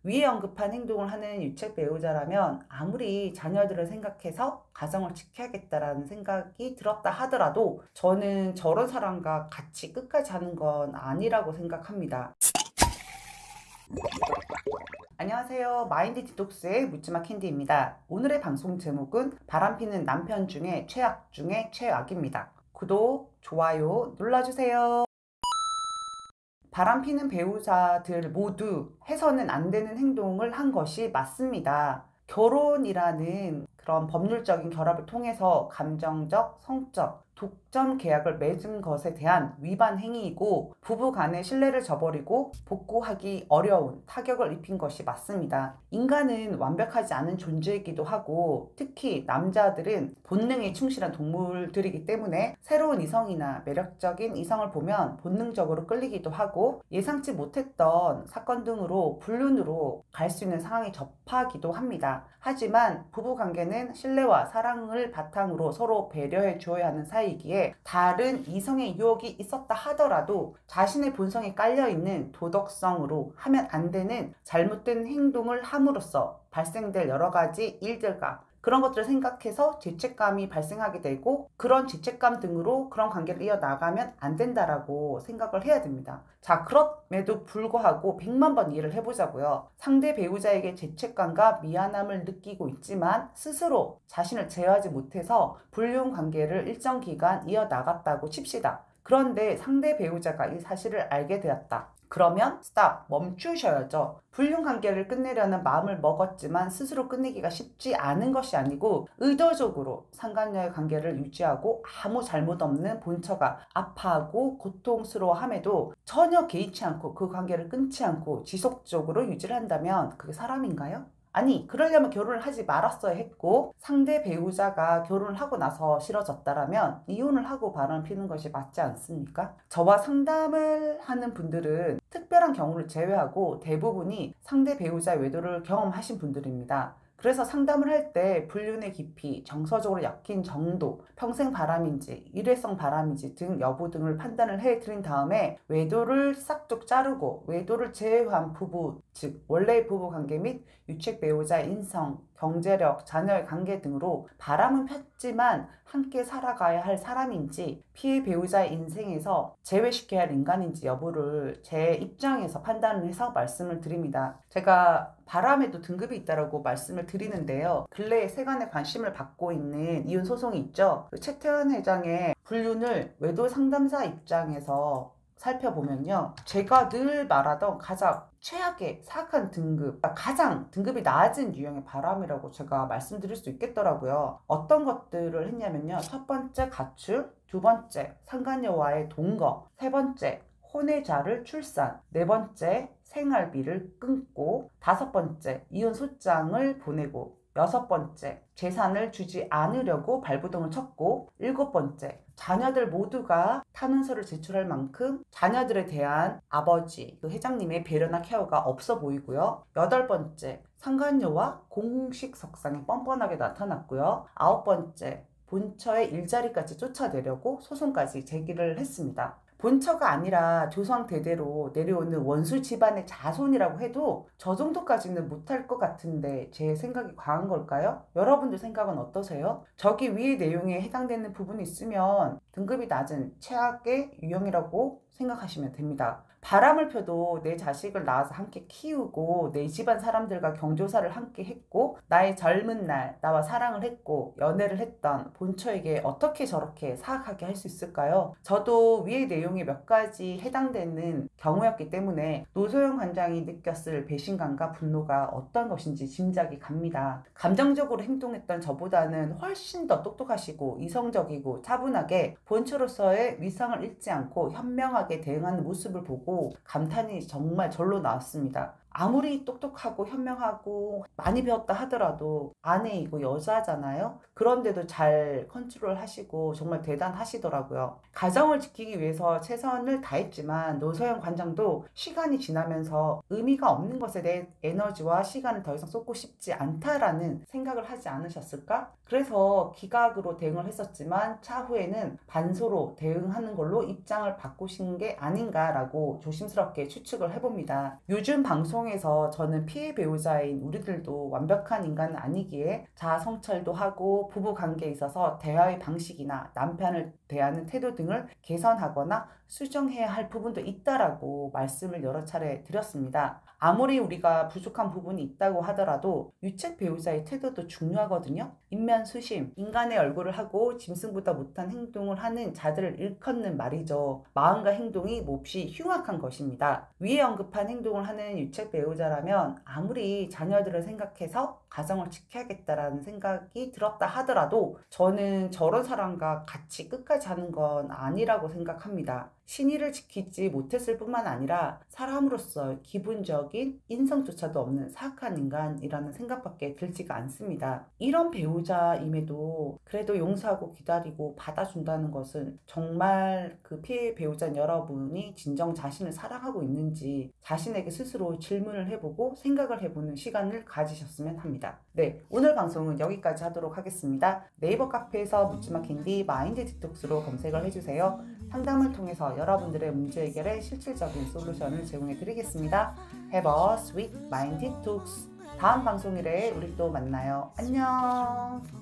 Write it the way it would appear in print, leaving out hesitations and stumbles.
위에 언급한 행동을 하는 유책 배우자라면 아무리 자녀들을 생각해서 가정을 지켜야겠다라는 생각이 들었다 하더라도 저는 저런 사람과 같이 끝까지 하는 건 아니라고 생각합니다. 안녕하세요. 마인드 디톡스의 묻지마 캔디입니다. 오늘의 방송 제목은 바람피는 남편 중에 최악 중에 최악입니다. 구독, 좋아요 눌러주세요. 바람피는 배우자들 모두 해서는 안 되는 행동을 한 것이 맞습니다. 결혼이라는 그런 법률적인 결합을 통해서 감정적, 성적, 독점 계약을 맺은 것에 대한 위반 행위이고 부부 간의 신뢰를 저버리고 복구하기 어려운 타격을 입힌 것이 맞습니다. 인간은 완벽하지 않은 존재이기도 하고 특히 남자들은 본능에 충실한 동물들이기 때문에 새로운 이성이나 매력적인 이성을 보면 본능적으로 끌리기도 하고 예상치 못했던 사건 등으로 불륜으로 갈 수 있는 상황에 접하기도 합니다. 하지만 부부관계는 신뢰와 사랑을 바탕으로 서로 배려해 주어야 하는 사이이기에 다른 이성의 유혹이 있었다 하더라도 자신의 본성에 깔려있는 도덕성으로 하면 안 되는 잘못된 행동을 함으로써 발생될 여러 가지 일들과 그런 것들을 생각해서 죄책감이 발생하게 되고 그런 죄책감 등으로 그런 관계를 이어나가면 안 된다라고 생각을 해야 됩니다. 자, 그럼에도 불구하고 100만 번 이해를 해보자고요. 상대 배우자에게 죄책감과 미안함을 느끼고 있지만 스스로 자신을 제어하지 못해서 불륜 관계를 일정 기간 이어나갔다고 칩시다. 그런데 상대 배우자가 이 사실을 알게 되었다. 그러면 스탑, 멈추셔야죠. 불륜 관계를 끝내려는 마음을 먹었지만 스스로 끝내기가 쉽지 않은 것이 아니고 의도적으로 상간녀의 관계를 유지하고 아무 잘못 없는 본처가 아파하고 고통스러워함에도 전혀 개의치 않고 그 관계를 끊지 않고 지속적으로 유지를 한다면 그게 사람인가요? 아니, 그러려면 결혼을 하지 말았어야 했고 상대 배우자가 결혼을 하고 나서 싫어졌다라면 이혼을 하고 바람을 피는 것이 맞지 않습니까? 저와 상담을 하는 분들은 특별한 경우를 제외하고 대부분이 상대 배우자의 외도를 경험하신 분들입니다. 그래서 상담을 할 때 불륜의 깊이, 정서적으로 엮인 정도, 평생 바람인지, 일회성 바람인지 등 여부 등을 판단을 해드린 다음에 외도를 싹둑 자르고 외도를 제외한 부부, 즉 원래의 부부 관계 및 유책 배우자의 인성, 경제력, 자녀의 관계 등으로 바람은 폈지만 함께 살아가야 할 사람인지 피해 배우자의 인생에서 제외시켜야 할 인간인지 여부를 제 입장에서 판단을 해서 말씀을 드립니다. 제가 바람에도 등급이 있다고 말씀을 드리는데요. 근래에 세간의 관심을 받고 있는 이혼 소송이 있죠. 최태원 회장의 불륜을 외도 상담사 입장에서 살펴보면요. 제가 늘 말하던 가장 최악의 사악한 등급, 가장 등급이 낮은 유형의 바람이라고 제가 말씀드릴 수 있겠더라고요. 어떤 것들을 했냐면요. 첫 번째 가출, 두 번째 상간녀와의 동거, 세 번째 혼외자를 출산, 네 번째 생활비를 끊고, 다섯 번째 이혼 소장을 보내고, 여섯 번째 재산을 주지 않으려고 발부동을 쳤고, 일곱 번째 자녀들 모두가 탄원서를 제출할 만큼 자녀들에 대한 아버지 그 회장님의 배려나 케어가 없어 보이고요. 여덟 번째 상간녀와 공식 석상에 뻔뻔하게 나타났고요. 아홉 번째 본처의 일자리까지 쫓아내려고 소송까지 제기를 했습니다. 본처가 아니라 조상 대대로 내려오는 원수 집안의 자손이라고 해도 저 정도까지는 못할 것 같은데 제 생각이 과한 걸까요? 여러분들 생각은 어떠세요? 저기 위의 내용에 해당되는 부분이 있으면 등급이 낮은 최악의 유형이라고 생각하시면 됩니다. 바람을 펴도 내 자식을 낳아서 함께 키우고 내 집안 사람들과 경조사를 함께 했고 나의 젊은 날 나와 사랑을 했고 연애를 했던 본처에게 어떻게 저렇게 사악하게 할 수 있을까요? 저도 위의 내용에 몇 가지 해당되는 경우였기 때문에 노소영 관장이 느꼈을 배신감과 분노가 어떤 것인지 짐작이 갑니다. 감정적으로 행동했던 저보다는 훨씬 더 똑똑하시고 이성적이고 차분하게 본처로서의 위상을 잃지 않고 현명하게 대응하는 모습을 보고 감탄이 정말 절로 나왔습니다. 아무리 똑똑하고 현명하고 많이 배웠다 하더라도 아내이고 여자잖아요. 그런데도 잘 컨트롤 하시고 정말 대단하시더라고요. 가정을 지키기 위해서 최선을 다했지만 노소영 관장도 시간이 지나면서 의미가 없는 것에 대해 에너지와 시간을 더 이상 쏟고 싶지 않다라는 생각을 하지 않으셨을까? 그래서 기각으로 대응을 했었지만 차후에는 반소로 대응하는 걸로 입장을 바꾸신 게 아닌가라고 조심스럽게 추측을 해봅니다. 요즘 방송 방송에서 저는 피해 배우자인 우리들도 완벽한 인간은 아니기에 자아 성찰도 하고 부부 관계에 있어서 대화의 방식이나 남편을 대하는 태도 등을 개선하거나 수정해야 할 부분도 있다라고 말씀을 여러 차례 드렸습니다. 아무리 우리가 부족한 부분이 있다고 하더라도 유책 배우자의 태도도 중요하거든요. 인면수심, 인간의 얼굴을 하고 짐승보다 못한 행동을 하는 자들을 일컫는 말이죠. 마음과 행동이 몹시 흉악한 것입니다. 위에 언급한 행동을 하는 유책 배우자라면 아무리 자녀들을 생각해서 가정을 지켜야겠다라는 생각이 들었다 하더라도 저는 저런 사람과 같이 끝까지 하는 건 아니라고 생각합니다. 신의를 지키지 못했을 뿐만 아니라 사람으로서 기본적인 인성조차도 없는 사악한 인간이라는 생각밖에 들지가 않습니다. 이런 배우자임에도 그래도 용서하고 기다리고 받아준다는 것은 정말 그 피해 배우자 여러분이 진정 자신을 사랑하고 있는지 자신에게 스스로 질문을 해보고 생각을 해보는 시간을 가지셨으면 합니다. 네, 오늘 방송은 여기까지 하도록 하겠습니다. 네이버 카페에서 묻지마 캔디 마인드 디톡스로 검색을 해주세요. 상담을 통해서 여러분들의 문제 해결에 실질적인 솔루션을 제공해 드리겠습니다. Have a sweet mind detox. 다음 방송일에 우리 또 만나요. 안녕.